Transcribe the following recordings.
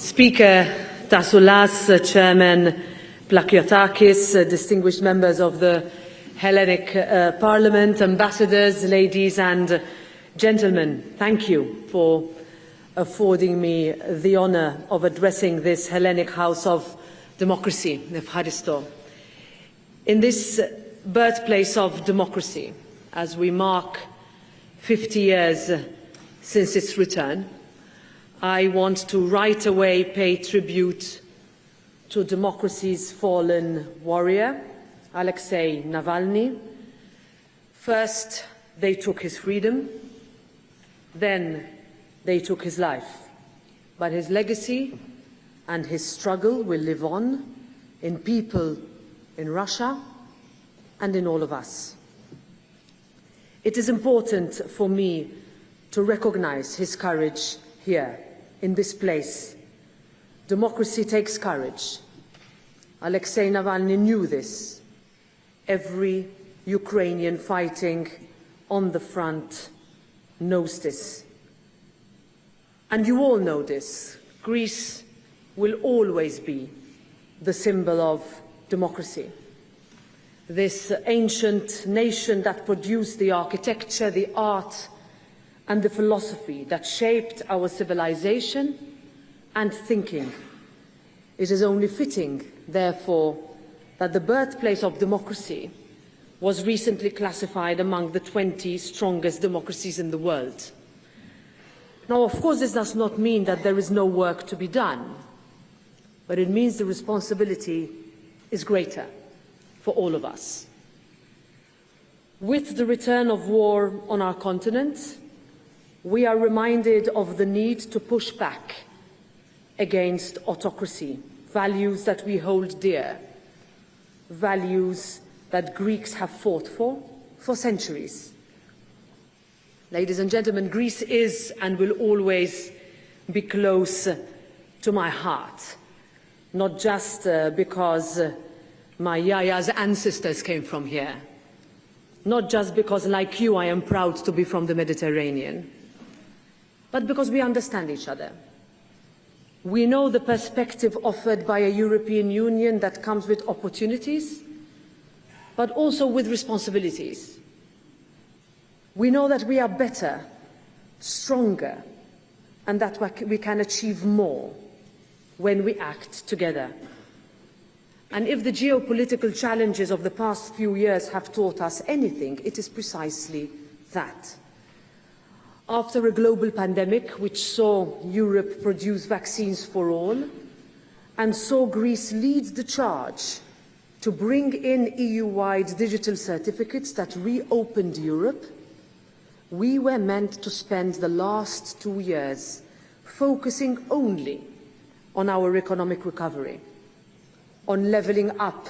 Speaker Tassoulas, Chairman Plakiotakis, distinguished members of the Hellenic Parliament, ambassadors, ladies and gentlemen, thank you for affording me the honour of addressing this Hellenic House of Democracy, Efcharisto. In this birthplace of democracy, as we mark 50 years since its return, I want to right away pay tribute to democracy's fallen warrior, Alexei Navalny. First, they took his freedom, then they took his life. But his legacy and his struggle will live on in people in Russia and in all of us. It is important for me to recognize his courage here, in this place. Democracy takes courage. Alexei Navalny knew this. Every Ukrainian fighting on the front knows this. And you all know this. Greece will always be the symbol of democracy. This ancient nation that produced the architecture, the art, and the philosophy that shaped our civilization and thinking. It is only fitting, therefore, that the birthplace of democracy was recently classified among the 20 strongest democracies in the world. Now, of course, this does not mean that there is no work to be done, but it means the responsibility is greater for all of us. With the return of war on our continent, we are reminded of the need to push back against autocracy, values that we hold dear, values that Greeks have fought for centuries. Ladies and gentlemen, Greece is and will always be close to my heart, not just because my yaya's ancestors came from here, not just because, like you, I am proud to be from the Mediterranean, but because we understand each other. We know the perspective offered by a European Union that comes with opportunities, but also with responsibilities. We know that we are better, stronger, and that we can achieve more when we act together. And if the geopolitical challenges of the past few years have taught us anything, it is precisely that. After a global pandemic which saw Europe produce vaccines for all and saw Greece lead the charge to bring in EU-wide digital certificates that reopened Europe, we were meant to spend the last 2 years focusing only on our economic recovery, on levelling up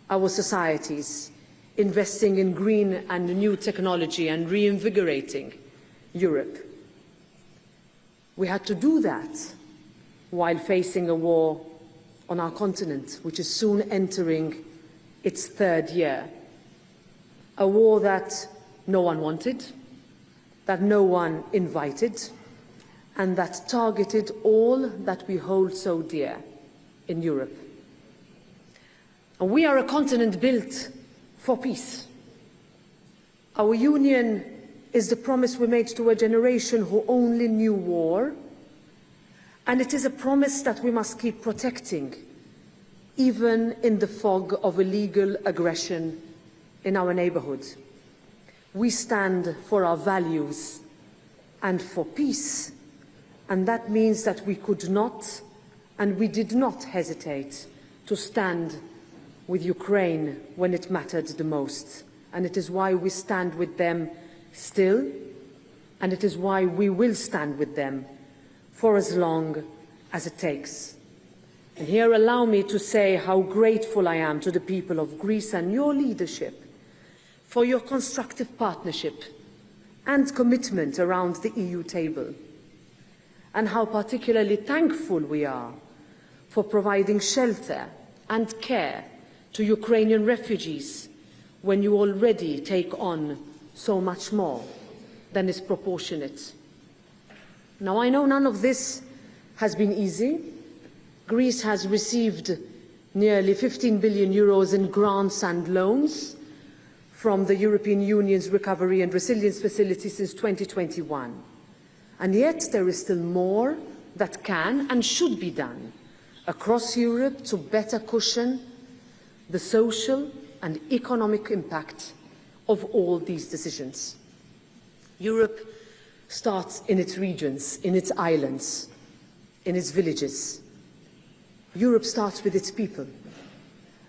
our societies, investing in green and new technology and reinvigorating Europe. We had to do that while facing a war on our continent, which is soon entering its 3rd year. A war that no one wanted, that no one invited, and that targeted all that we hold so dear in Europe. And we are a continent built for peace. Our union is the promise we made to a generation who only knew war, and it is a promise that we must keep protecting, even in the fog of illegal aggression in our neighbourhood. We stand for our values and for peace, and that means that we could not and we did not hesitate to stand with Ukraine when it mattered the most. And it is why we stand with them still, and it is why we will stand with them for as long as it takes. And here allow me to say how grateful I am to the people of Greece and your leadership for your constructive partnership and commitment around the EU table, and how particularly thankful we are for providing shelter and care to Ukrainian refugees when you already take on so much more than is proportionate. Now, I know none of this has been easy, Greece has received nearly 15 billion euros in grants and loans from the European Union's Recovery and Resilience Facility since 2021. And yet there is still more that can and should be done across Europe to better cushion the social and economic impact of all these decisions. Europe starts in its regions, in its islands, in its villages. Europe starts with its people.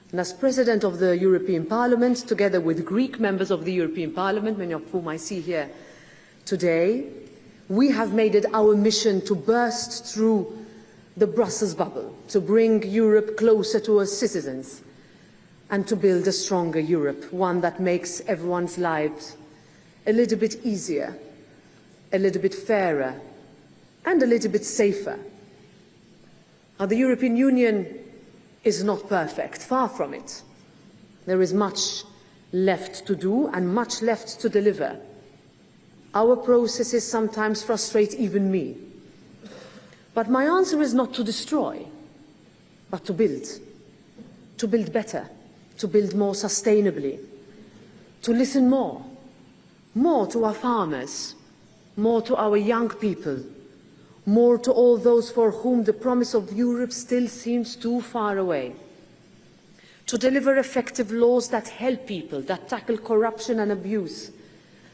And as President of the European Parliament, together with Greek members of the European Parliament, many of whom I see here today, we have made it our mission to burst through the Brussels bubble, to bring Europe closer to our citizens, and to build a stronger Europe, one that makes everyone's lives a little bit easier, a little bit fairer, and a little bit safer. Now, the European Union is not perfect, far from it. There is much left to do and much left to deliver. Our processes sometimes frustrate even me. But my answer is not to destroy, but to build better, to build more sustainably, to listen more to our farmers, more to our young people, more to all those for whom the promise of Europe still seems too far away, to deliver effective laws that help people, that tackle corruption and abuse,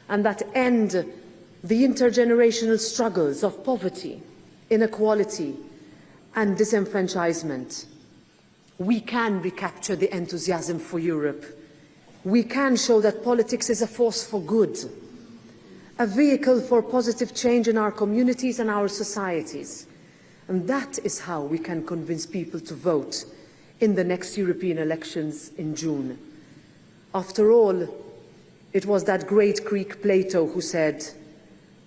and that end the intergenerational struggles of poverty, inequality, and disenfranchisement. We can recapture the enthusiasm for Europe. We can show that politics is a force for good, a vehicle for positive change in our communities and our societies. And that is how we can convince people to vote in the next European elections in June. After all, it was that great Greek Plato who said,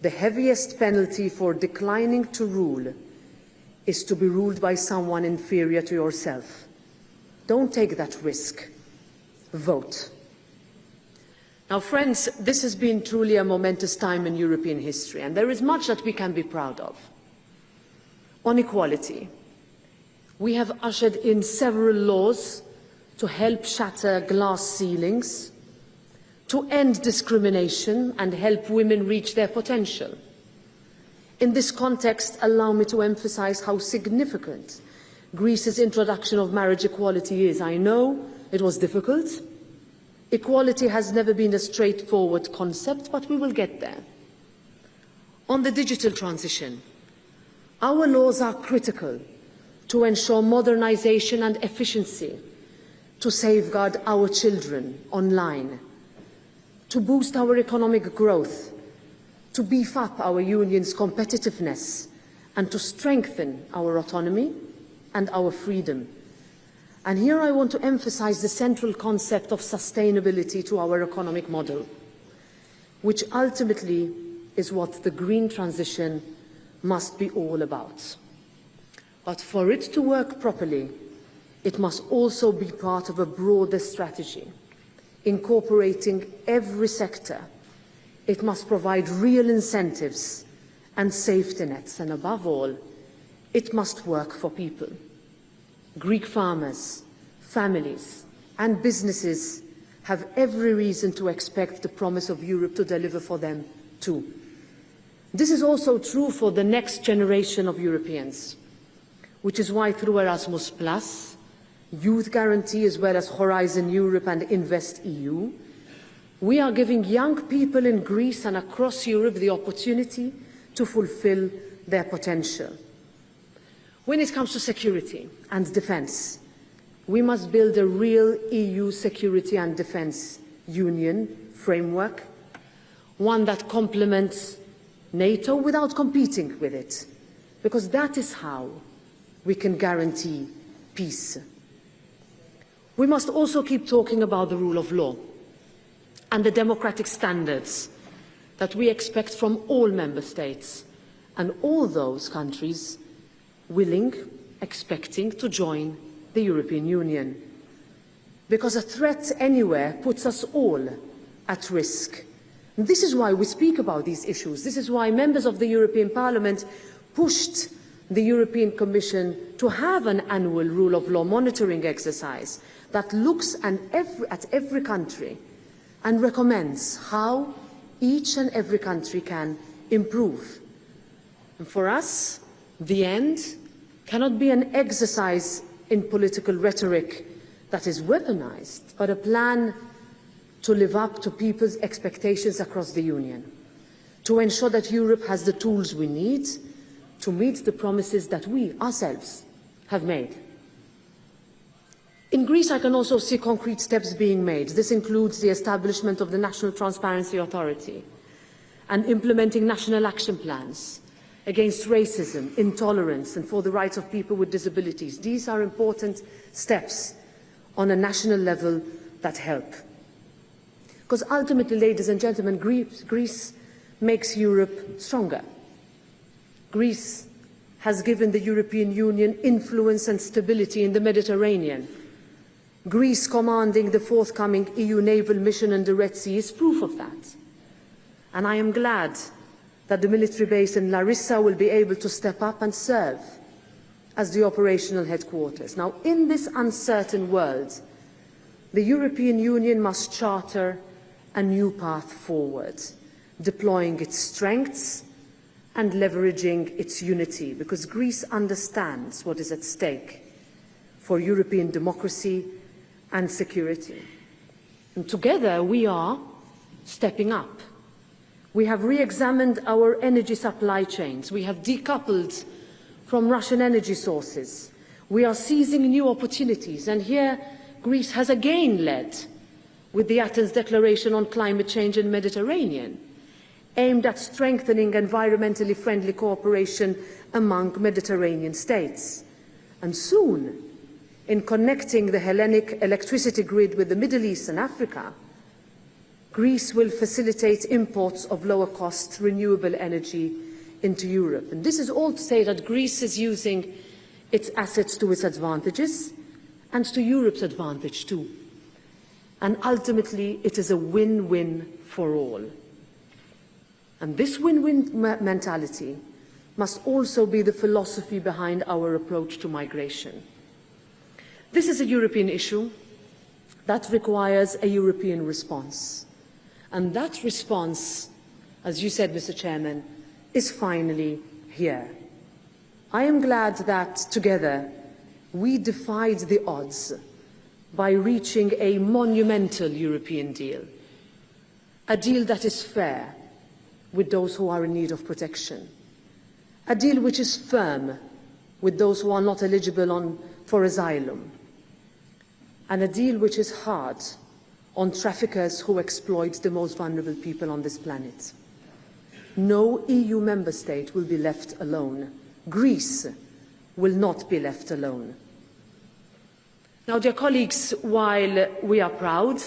"The heaviest penalty for declining to rule is to be ruled by someone inferior to yourself." Don't take that risk. Vote. Now, friends, this has been truly a momentous time in European history, and there is much that we can be proud of. On equality, we have ushered in several laws to help shatter glass ceilings, to end discrimination and help women reach their potential. In this context, allow me to emphasize how significant Greece's introduction of marriage equality is. I know it was difficult. Equality has never been a straightforward concept, but we will get there. On the digital transition, our laws are critical to ensure modernization and efficiency, to safeguard our children online, to boost our economic growth, to beef up our union's competitiveness, and to strengthen our autonomy and our freedom. And here I want to emphasize the central concept of sustainability to our economic model, which ultimately is what the green transition must be all about. But for it to work properly, it must also be part of a broader strategy, incorporating every sector. It must provide real incentives and safety nets, and above all, it must work for people. Greek farmers, families, and businesses have every reason to expect the promise of Europe to deliver for them too. This is also true for the next generation of Europeans, which is why through Erasmus+, Youth Guarantee, as well as Horizon Europe and Invest EU, we are giving young people in Greece and across Europe the opportunity to fulfill their potential. When it comes to security and defence, we must build a real EU security and defence union framework, one that complements NATO without competing with it, because that is how we can guarantee peace. We must also keep talking about the rule of law and the democratic standards that we expect from all member states and all those countries willing, expecting to join the European Union. Because a threat anywhere puts us all at risk. And this is why we speak about these issues. This is why members of the European Parliament pushed the European Commission to have an annual rule of law monitoring exercise that looks at every country and recommends how each and every country can improve. And for us, the end cannot be an exercise in political rhetoric that is weaponized, but a plan to live up to people's expectations across the Union, to ensure that Europe has the tools we need to meet the promises that we ourselves have made. In Greece, I can also see concrete steps being made. This includes the establishment of the National Transparency Authority and implementing national action plans against racism, intolerance, and for the rights of people with disabilities. These are important steps on a national level that help. Because ultimately, ladies and gentlemen, Greece makes Europe stronger. Greece has given the European Union influence and stability in the Mediterranean. Greece commanding the forthcoming EU naval mission in the Red Sea is proof of that. And I am glad that the military base in Larissa will be able to step up and serve as the operational headquarters. Now, in this uncertain world, the European Union must charter a new path forward, deploying its strengths and leveraging its unity, because Greece understands what is at stake for European democracy and security. And together we are stepping up. We have re-examined our energy supply chains. We have decoupled from Russian energy sources. We are seizing new opportunities, and here Greece has again led with the Athens Declaration on Climate Change in the Mediterranean, aimed at strengthening environmentally friendly cooperation among Mediterranean states. And soon, in connecting the Hellenic electricity grid with the Middle East and Africa, Greece will facilitate imports of lower-cost renewable energy into Europe. And this is all to say that Greece is using its assets to its advantages and to Europe's advantage too. And ultimately, it is a win-win for all. And this win-win mentality must also be the philosophy behind our approach to migration. This is a European issue that requires a European response. And that response, as you said, Mr. Chairman, is finally here. I am glad that together we defied the odds by reaching a monumental European deal, a deal that is fair with those who are in need of protection, a deal which is firm with those who are not eligible for asylum, and a deal which is hard on traffickers who exploit the most vulnerable people on this planet. No EU member state will be left alone. Greece will not be left alone. Now, dear colleagues, while we are proud,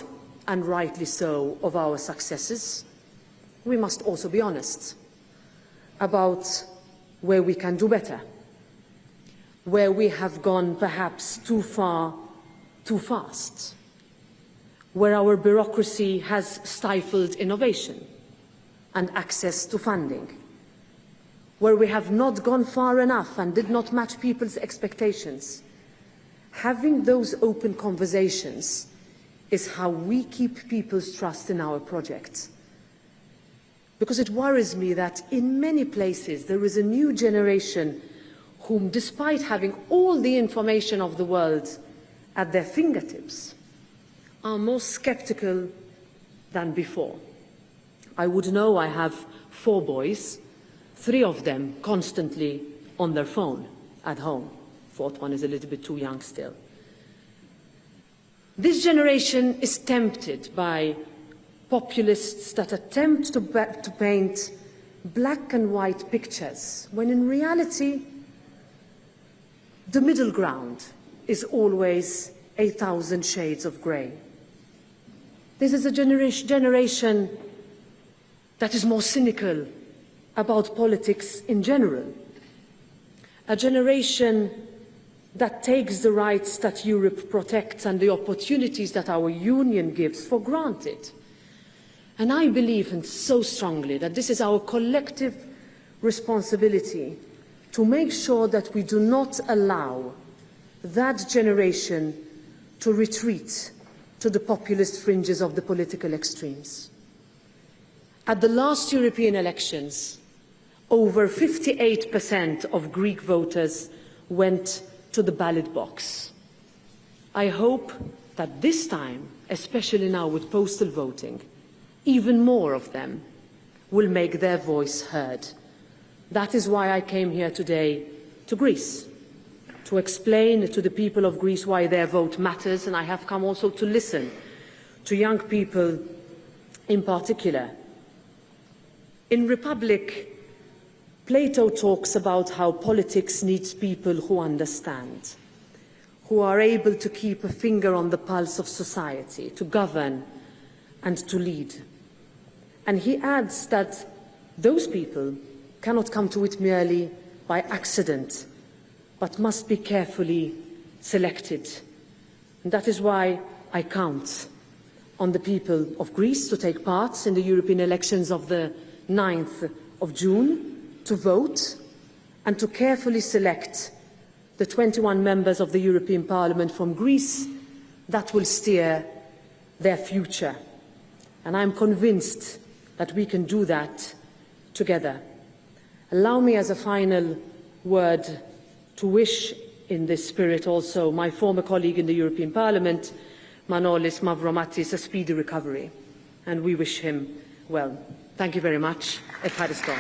and rightly so, of our successes, we must also be honest about where we can do better, where we have gone perhaps too far, too fast, where our bureaucracy has stifled innovation and access to funding, where we have not gone far enough and did not match people's expectations. Having those open conversations is how we keep people's trust in our project. Because it worries me that in many places there is a new generation whom, despite having all the information of the world at their fingertips, are more skeptical than before. I would know I have 4 boys, 3 of them constantly on their phone at home. 4th one is a little bit too young still. This generation is tempted by populists that attempt to paint black and white pictures, when in reality, the middle ground is always 1,000 shades of grey. This is a generation that is more cynical about politics in general, a generation that takes the rights that Europe protects and the opportunities that our union gives for granted. And I believe so strongly that this is our collective responsibility to make sure that we do not allow that generation to retreat to the populist fringes of the political extremes. At the last European elections, over 58% of Greek voters went to the ballot box. I hope that this time, especially now with postal voting, even more of them will make their voice heard. That is why I came here today to Greece, to explain to the people of Greece why their vote matters, and I have come also to listen to young people in particular. In Republic, Plato talks about how politics needs people who understand, who are able to keep a finger on the pulse of society, to govern and to lead. And he adds that those people cannot come to it merely by accident, but must be carefully selected. And that is why I count on the people of Greece to take part in the European elections of the 9th of June, to vote and to carefully select the 21 members of the European Parliament from Greece that will steer their future. And I'm convinced that we can do that together. Allow me as a final word to wish in this spirit also my former colleague in the European Parliament, Manolis Mavromatis, a speedy recovery, and we wish him well. Thank you very much. Ευχαριστώ.